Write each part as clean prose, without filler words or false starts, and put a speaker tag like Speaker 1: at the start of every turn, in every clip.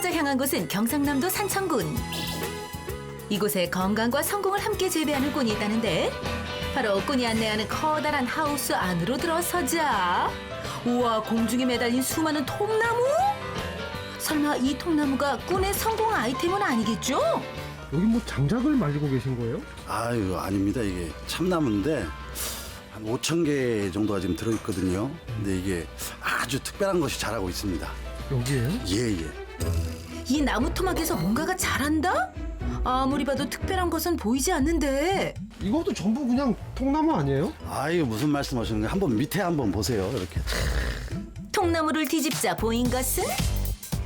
Speaker 1: 찾아 향한 곳은 경상남도 산청군. 이곳에 건강과 성공을 함께 재배하는 꾼이 있다는데 바로 꾼이 안내하는 커다란 하우스 안으로 들어서자 우와, 공중에 매달린 수많은 통나무? 설마 이 통나무가 꾼의 성공 아이템은 아니겠죠?
Speaker 2: 여기 뭐 장작을 말리고 계신 거예요?
Speaker 3: 아유, 아닙니다. 이게 참나무인데 한 5천 개 정도가 지금 들어있거든요. 근데 이게 아주 특별한 것이 자라고 있습니다.
Speaker 2: 여기에요?
Speaker 3: 예.
Speaker 1: 이 나무 토막에서 뭔가가 자란다? 아무리 봐도 특별한 것은 보이지 않는데.
Speaker 2: 이것도 전부 그냥 통나무 아니에요?
Speaker 3: 아유, 무슨 말씀하시는 거예요? 한번 밑에 한번 보세요. 이렇게.
Speaker 1: 통나무를 뒤집자 보인 것은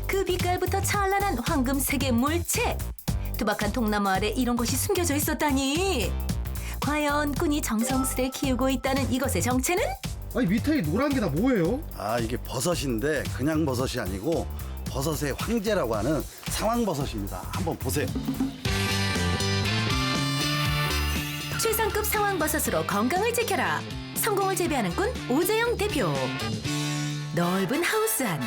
Speaker 1: 그 빛깔부터 찬란한 황금색의 물체. 투박한 통나무 아래 이런 것이 숨겨져 있었다니. 과연 꾼이 정성스레 키우고 있다는 이것의 정체는?
Speaker 2: 아니 밑에 이 노란 게 다 뭐예요?
Speaker 3: 아, 이게 버섯인데 그냥 버섯이 아니고 버섯의 황제라고 하는 상황버섯입니다. 한번 보세요.
Speaker 1: 최상급 상황버섯으로 건강을 지켜라. 성공을 재배하는 꾼 오재영 대표. 넓은 하우스 안.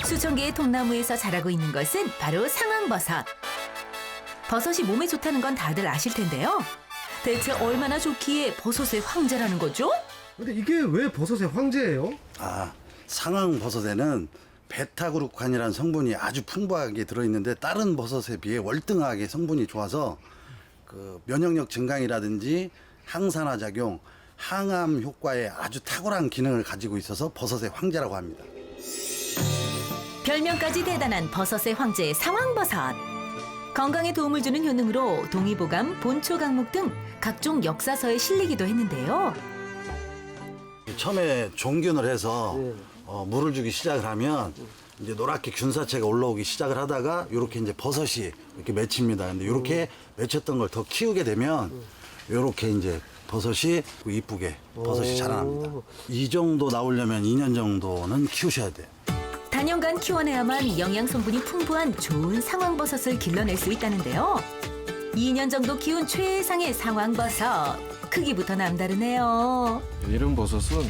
Speaker 1: 수천 개의 통나무에서 자라고 있는 것은 바로 상황버섯. 버섯이 몸에 좋다는 건 다들 아실 텐데요. 대체 얼마나 좋기에 버섯의 황제라는 거죠?
Speaker 2: 근데 이게 왜 버섯의 황제예요?
Speaker 3: 아, 상황버섯에는 베타그루칸이라는 성분이 아주 풍부하게 들어있는데 다른 버섯에 비해 월등하게 성분이 좋아서 그 면역력 증강이라든지 항산화 작용, 항암 효과에 아주 탁월한 기능을 가지고 있어서 버섯의 황제라고 합니다.
Speaker 1: 별명까지 대단한 버섯의 황제 상황버섯. 건강에 도움을 주는 효능으로 동의보감, 본초 강목 등 각종 역사서에 실리기도 했는데요.
Speaker 3: 처음에 종균을 해서 물을 주기 시작을 하면 이제 노랗게 균사체가 올라오기 시작을 하다가 이렇게 이제 버섯이 이렇게 맺힙니다. 근데 이렇게 맺혔던 걸 더 키우게 되면 이렇게 이제 버섯이 이쁘게 버섯이 자라납니다. 이 정도 나오려면 2년 정도는 키우셔야 돼요.
Speaker 1: 단연간 키워내야만 영양 성분이 풍부한 좋은 상황버섯을 길러낼 수 있다는데요. 2년 정도 키운 최상의 상황버섯. 크기부터 남다르네요.
Speaker 4: 이런 버섯은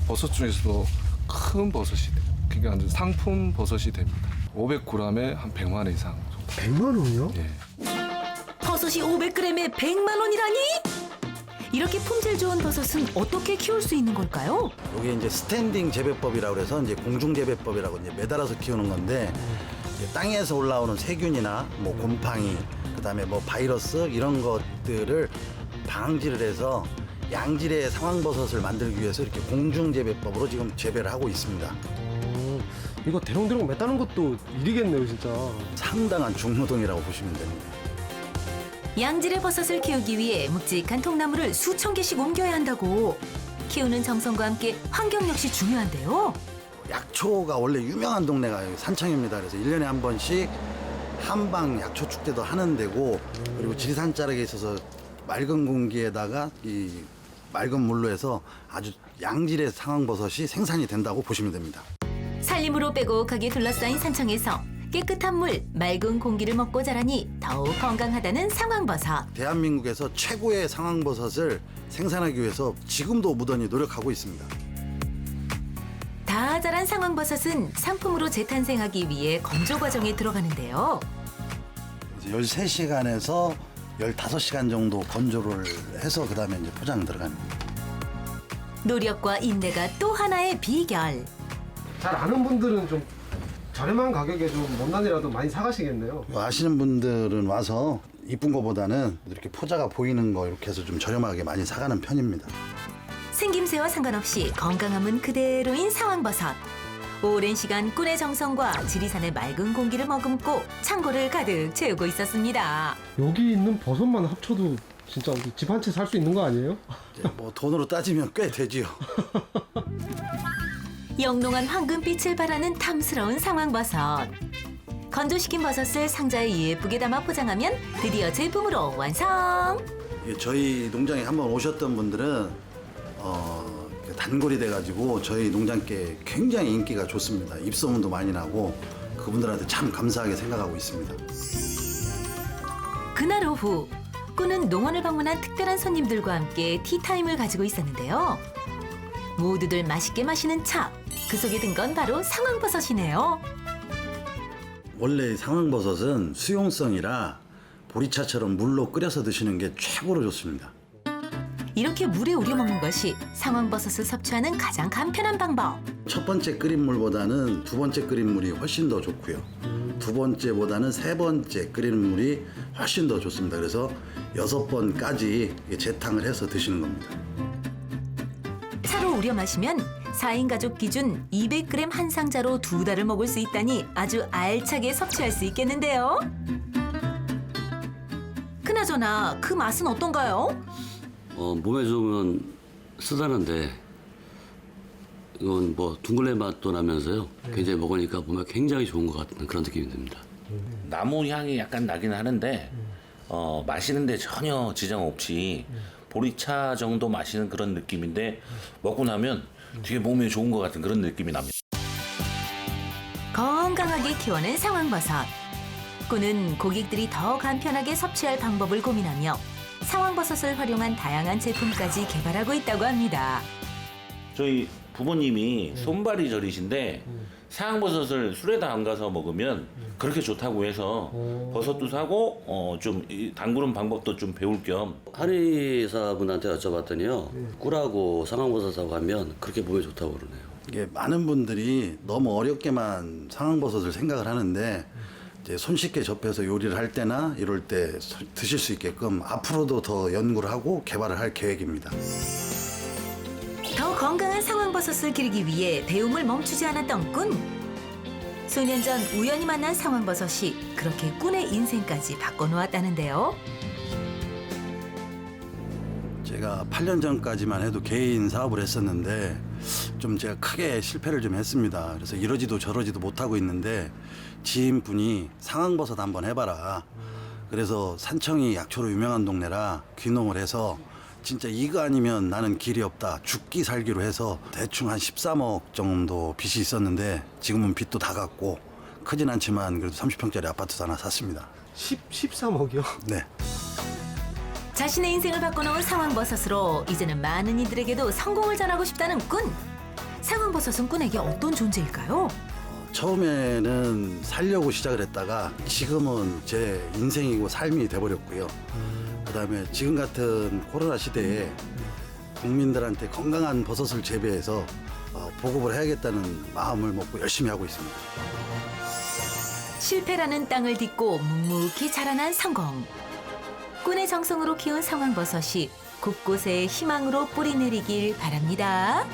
Speaker 4: 버섯 중에서도 큰 버섯이 돼요. 그러니까 완전 상품 버섯이 됩니다. 500g에 한 100만 원 이상 정도.
Speaker 2: 100만 원이요?
Speaker 4: 예.
Speaker 1: 버섯이 500g에 100만 원이라니? 이렇게 품질 좋은 버섯은 어떻게 키울 수 있는 걸까요?
Speaker 3: 이게 이제 스탠딩 재배법이라고 그래서 이제 공중 재배법이라고 이제 매달아서 키우는 건데 이제 땅에서 올라오는 세균이나 뭐 곰팡이, 그다음에 뭐 바이러스 이런 것들을 방지를 해서 양질의 상황버섯을 만들기 위해서 이렇게 공중 재배법으로 지금 재배를 하고 있습니다.
Speaker 2: 이거 대롱대롱 맺다는 것도 일이겠네요 진짜.
Speaker 3: 상당한 중노동이라고 보시면 됩니다.
Speaker 1: 양질의 버섯을 키우기 위해 묵직한 통나무를 수천 개씩 옮겨야 한다고. 키우는 정성과 함께 환경 역시 중요한데요.
Speaker 3: 약초가 원래 유명한 동네가 여기 산청입니다. 그래서 1년에 한 번씩 한방 약초 축제도 하는 데고, 그리고 지리산 자락에 있어서 맑은 공기에다가 이 맑은 물로 해서 아주 양질의 상황버섯이 생산이 된다고 보시면 됩니다.
Speaker 1: 산림으로 빼곡하게 둘러싸인 산청에서 깨끗한 물, 맑은 공기를 먹고 자라니 더욱 건강하다는 상황버섯.
Speaker 3: 대한민국에서 최고의 상황버섯을 생산하기 위해서 지금도 무던히 노력하고 있습니다.
Speaker 1: 다 자란 상황버섯은 상품으로 재탄생하기 위해 건조 과정에 들어가는데요.
Speaker 3: 13시간에서 15시간 정도 건조를 해서 그다음에 이제 포장 들어갑니다.
Speaker 1: 노력과 인내가 또 하나의 비결.
Speaker 2: 잘 아는 분들은 좀 저렴한 가격에 좀 못난이라도 많이 사가시겠네요.
Speaker 3: 아시는 분들은 와서 이쁜 거보다는 이렇게 포자가 보이는 거 이렇게 해서 좀 저렴하게 많이 사가는 편입니다.
Speaker 1: 생김새와 상관없이 건강함은 그대로인 상황버섯. 오랜 시간 꾼의 정성과 지리산의 맑은 공기를 머금고 창고를 가득 채우고 있었습니다.
Speaker 2: 여기 있는 버섯만 합쳐도 진짜 집 한 채 살 수 있는 거 아니에요?
Speaker 3: 이제 뭐 돈으로 따지면 꽤 되지요.
Speaker 1: 영롱한 황금빛을 발하는 탐스러운 상황버섯. 건조시킨 버섯을 상자에 예쁘게 담아 포장하면 드디어 제품으로 완성!
Speaker 3: 저희 농장에 한번 오셨던 분들은 단골이 돼가지고 저희 농장께 굉장히 인기가 좋습니다. 입소문도 많이 나고 그분들한테 참 감사하게 생각하고 있습니다.
Speaker 1: 그날 오후 꾼은 농원을 방문한 특별한 손님들과 함께 티타임을 가지고 있었는데요. 모두들 맛있게 마시는 차. 그 속에 든 건 바로 상황버섯이네요.
Speaker 3: 원래 상황버섯은 수용성이라 보리차처럼 물로 끓여서 드시는 게 최고로 좋습니다.
Speaker 1: 이렇게 물에 우려 먹는 것이 상황버섯을 섭취하는 가장 간편한 방법.
Speaker 3: 첫 번째 끓인 물보다는 두 번째 끓인 물이 훨씬 더 좋고요. 두 번째보다는 세 번째 끓이는 물이 훨씬 더 좋습니다. 그래서 6번까지 재탕을 해서 드시는 겁니다.
Speaker 1: 차로 우려 마시면 4인 가족 기준 200g 한 상자로 2달을 먹을 수 있다니 아주 알차게 섭취할 수 있겠는데요. 그나저나 그 맛은 어떤가요?
Speaker 5: 몸에 좋으면 쓰다는데 이건 뭐 둥글레 맛도 나면서요. 굉장히 먹으니까 몸에 굉장히 좋은 것 같은 그런 느낌이 듭니다.
Speaker 6: 나무 향이 약간 나긴 하는데 마시는데 전혀 지장 없이 보리차 정도 마시는 그런 느낌인데 먹고 나면 되게 몸에 좋은 것 같은 그런 느낌이 납니다.
Speaker 1: 건강하게 키워낸 상황버섯. 꾼은 고객들이 더 간편하게 섭취할 방법을 고민하며 상황버섯을 활용한 다양한 제품까지 개발하고 있다고 합니다.
Speaker 6: 저희 부모님이 손발이 저리신데 상황버섯을 술에 담가서 먹으면 그렇게 좋다고 해서 버섯도 사고 좀 담그는 방법도 좀 배울 겸
Speaker 5: 한의사분한테 여쭤봤더니요. 꿀하고 상황버섯하고 하면 그렇게 몸에 좋다고 그러네요.
Speaker 3: 이게 많은 분들이 너무 어렵게만 상황버섯을 생각을 하는데 이제 손쉽게 접해서 요리를 할 때나 이럴 때 드실 수 있게끔 앞으로도 더 연구를 하고 개발을 할 계획입니다.
Speaker 1: 더 건강한 상황버섯을 기르기 위해 배움을 멈추지 않았던 꾼. 수년 전 우연히 만난 상황버섯이 그렇게 꾼의 인생까지 바꿔놓았다는데요.
Speaker 3: 제가 8년 전까지만 해도 개인 사업을 했었는데 좀 제가 크게 실패를 좀 했습니다. 그래서 이러지도 저러지도 못하고 있는데 지인분이 상황버섯 한번 해봐라. 그래서 산청이 약초로 유명한 동네라 귀농을 해서 진짜 이거 아니면 나는 길이 없다. 죽기 살기로 해서 대충 한 13억 정도 빚이 있었는데 지금은 빚도 다 갚고 크진 않지만 그래도 30평짜리 아파트도 하나 샀습니다.
Speaker 2: 13억이요?
Speaker 3: 네.
Speaker 1: 자신의 인생을 바꿔놓은 상황버섯으로 이제는 많은 이들에게도 성공을 전하고 싶다는 꾼. 상황버섯은 꾼에게 어떤 존재일까요?
Speaker 3: 처음에는 살려고 시작을 했다가 지금은 제 인생이고 삶이 돼버렸고요. 그다음에 지금 같은 코로나 시대에 국민들한테 건강한 버섯을 재배해서 보급을 해야겠다는 마음을 먹고 열심히 하고 있습니다.
Speaker 1: 실패라는 땅을 딛고 묵묵히 자라난 성공. 꾼의 정성으로 키운 상황버섯이 곳곳에 희망으로 뿌리 내리길 바랍니다.